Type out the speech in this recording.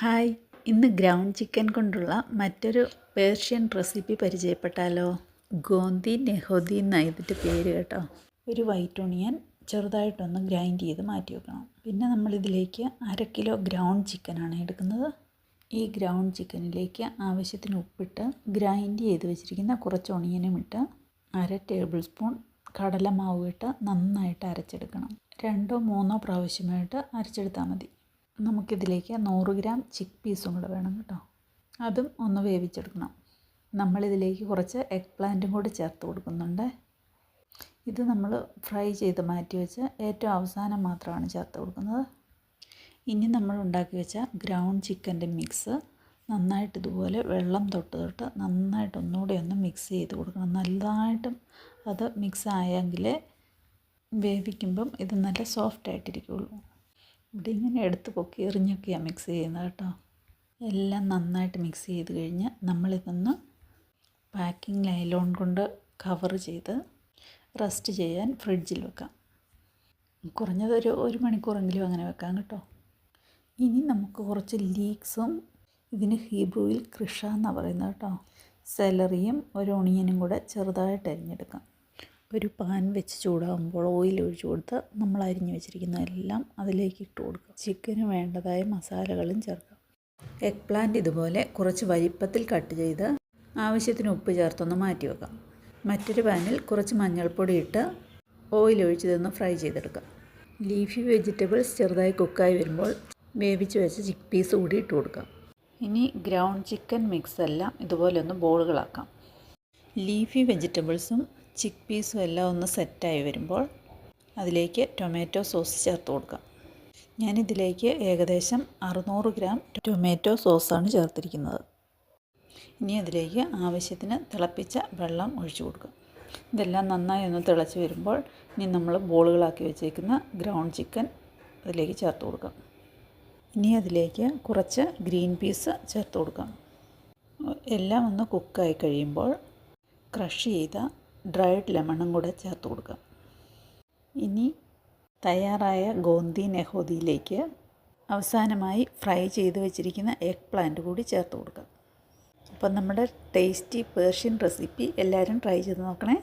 Hi, ഇന്ന് ground chicken കൊണ്ടുള്ള മറ്റൊരു പേർഷ്യൻ റെസിപ്പി പരിചയപ്പെട്ടാലോ? ഗോന്തി നെഹോദി എന്നാണ് ഇതിൻ്റെ പേര് കേട്ടോ. ഒരു വൈറ്റ് ഓണിയൻ ചെറുതായിട്ടൊന്ന് ഗ്രൈൻഡ് ചെയ്ത് മാറ്റി വെക്കണം. പിന്നെ നമ്മളിതിലേക്ക് 1/2 കിലോ ഗ്രൗണ്ട് ചിക്കനാണ് എടുക്കുന്നത്. ഈ ഗ്രൗണ്ട് ചിക്കനിലേക്ക് ആവശ്യത്തിന് ഉപ്പിട്ട് ഗ്രൈൻഡ് ചെയ്ത് വെച്ചിരിക്കുന്ന കുറച്ച് ഒണിയനും ഇട്ട് 1/2 ടേബിൾ സ്പൂൺ കടലമാവ് ഇട്ട് നന്നായിട്ട് അരച്ചെടുക്കണം. 2-3 പ്രാവശ്യമായിട്ട് അരച്ചെടുത്താൽ മതി. നമുക്കിതിലേക്ക് 100 ഗ്രാം ചിക്ക് പീസും കൂടെ വേണം കേട്ടോ. അതും ഒന്ന് വേവിച്ചെടുക്കണം. നമ്മളിതിലേക്ക് കുറച്ച് എഗ് പ്ലാന്റും കൂടി ചേർത്ത് കൊടുക്കുന്നുണ്ട്. ഇത് നമ്മൾ ഫ്രൈ ചെയ്ത് മാറ്റി വെച്ച് ഏറ്റവും അവസാനം മാത്രമാണ് ചേർത്ത് കൊടുക്കുന്നത്. ഇനി നമ്മൾ ഉണ്ടാക്കി വെച്ച ഗ്രൗണ്ട് ചിക്കൻ്റെ മിക്സ് നന്നായിട്ട് ഇതുപോലെ വെള്ളം തൊട്ട് നന്നായിട്ട് ഒന്നുകൂടെ ഒന്ന് മിക്സ് ചെയ്ത് കൊടുക്കണം. നല്ലതായിട്ടും അത് മിക്സ് ആയെങ്കിൽ വേവിക്കുമ്പം ഇത് നല്ല സോഫ്റ്റ് ആയിട്ടിരിക്കുകയുള്ളൂ. ഇവിടെ ഇങ്ങനെ എടുത്ത് പൊക്കി എറിഞ്ഞൊക്കെയാണ് മിക്സ് ചെയ്യുന്നത് കേട്ടോ. എല്ലാം നന്നായിട്ട് മിക്സ് ചെയ്ത് കഴിഞ്ഞ് നമ്മളിതൊന്ന് പാക്കിംഗ് നൈലോൺ കൊണ്ട് കവർ ചെയ്ത് റെസ്റ്റ് ചെയ്യാൻ ഫ്രിഡ്ജിൽ വെക്കാം. കുറഞ്ഞത് ഒരു മണിക്കൂറെങ്കിലും അങ്ങനെ വെക്കാം കേട്ടോ. ഇനി നമുക്ക് കുറച്ച് ലീക്സും, ഇതിന് ഹീബ്രുവിൽ കൃഷ എന്നാണ് പറയുന്നത് കേട്ടോ, സെലറിയും ഒരു ഒണിയനും കൂടെ ചെറുതായിട്ട് അരിഞ്ഞെടുക്കാം. ഒരു പാൻ വെച്ച് ചൂടാകുമ്പോൾ ഓയിൽ ഒഴിച്ച് കൊടുത്ത് നമ്മൾ അരിഞ്ഞ് വെച്ചിരിക്കുന്ന എല്ലാം അതിലേക്ക് ഇട്ട് കൊടുക്കുക. ചിക്കന് വേണ്ടതായ മസാലകളും ചേർക്കാം. എഗ് പ്ലാന്റ് ഇതുപോലെ കുറച്ച് വലിപ്പത്തിൽ കട്ട് ചെയ്ത് ആവശ്യത്തിന് ഉപ്പ് ചേർത്തൊന്ന് മാറ്റി വെക്കാം. മറ്റൊരു പാനിൽ കുറച്ച് മഞ്ഞൾപ്പൊടി ഇട്ട് ഓയിൽ ഒഴിച്ച് ഇതൊന്ന് ഫ്രൈ ചെയ്തെടുക്കാം. ലീഫി വെജിറ്റബിൾസ് ചെറുതായി കുക്കായി വരുമ്പോൾ വേവിച്ച് വെച്ച് ചിക്ക് പീസ് കൂടി ഇട്ട് കൊടുക്കാം. ഇനി ഗ്രൗണ്ട് ചിക്കൻ മിക്സ് എല്ലാം ഇതുപോലെ ഒന്ന് ബോളുകളാക്കാം. ലീഫി വെജിറ്റബിൾസും ചിക്ക് പീസും എല്ലാം ഒന്ന് സെറ്റായി വരുമ്പോൾ അതിലേക്ക് ടൊമാറ്റോ സോസ് ചേർത്ത് കൊടുക്കാം. ഞാനിതിലേക്ക് ഏകദേശം 600 ഗ്രാം ടൊമാറ്റോ സോസാണ് ചേർത്തിരിക്കുന്നത്. ഇനി അതിലേക്ക് ആവശ്യത്തിന് തിളപ്പിച്ച വെള്ളം ഒഴിച്ചു കൊടുക്കാം. ഇതെല്ലാം നന്നായി ഒന്ന് തിളച്ച് വരുമ്പോൾ ഇനി നമ്മൾ ബോളുകളാക്കി വെച്ചേക്കുന്ന ഗ്രൗണ്ട് ചിക്കൻ അതിലേക്ക് ചേർത്ത് കൊടുക്കാം. ഇനി അതിലേക്ക് കുറച്ച് ഗ്രീൻ പീസ് ചേർത്ത് കൊടുക്കാം. എല്ലാം ഒന്ന് കുക്കായി കഴിയുമ്പോൾ ക്രഷ് ചെയ്ത ഡ്രൈഡ് ലെമണും കൂടെ ചേർത്ത് കൊടുക്കാം. ഇനി തയ്യാറായ ഗോന്തി നെഹോദിയിലേക്ക് അവസാനമായി ഫ്രൈ ചെയ്ത് വെച്ചിരിക്കുന്ന എഗ് പ്ലാന്റ് കൂടി ചേർത്ത് കൊടുക്കാം. അപ്പം നമ്മുടെ ടേസ്റ്റി പേർഷ്യൻ റെസിപ്പി എല്ലാവരും ട്രൈ ചെയ്ത് നോക്കണേ.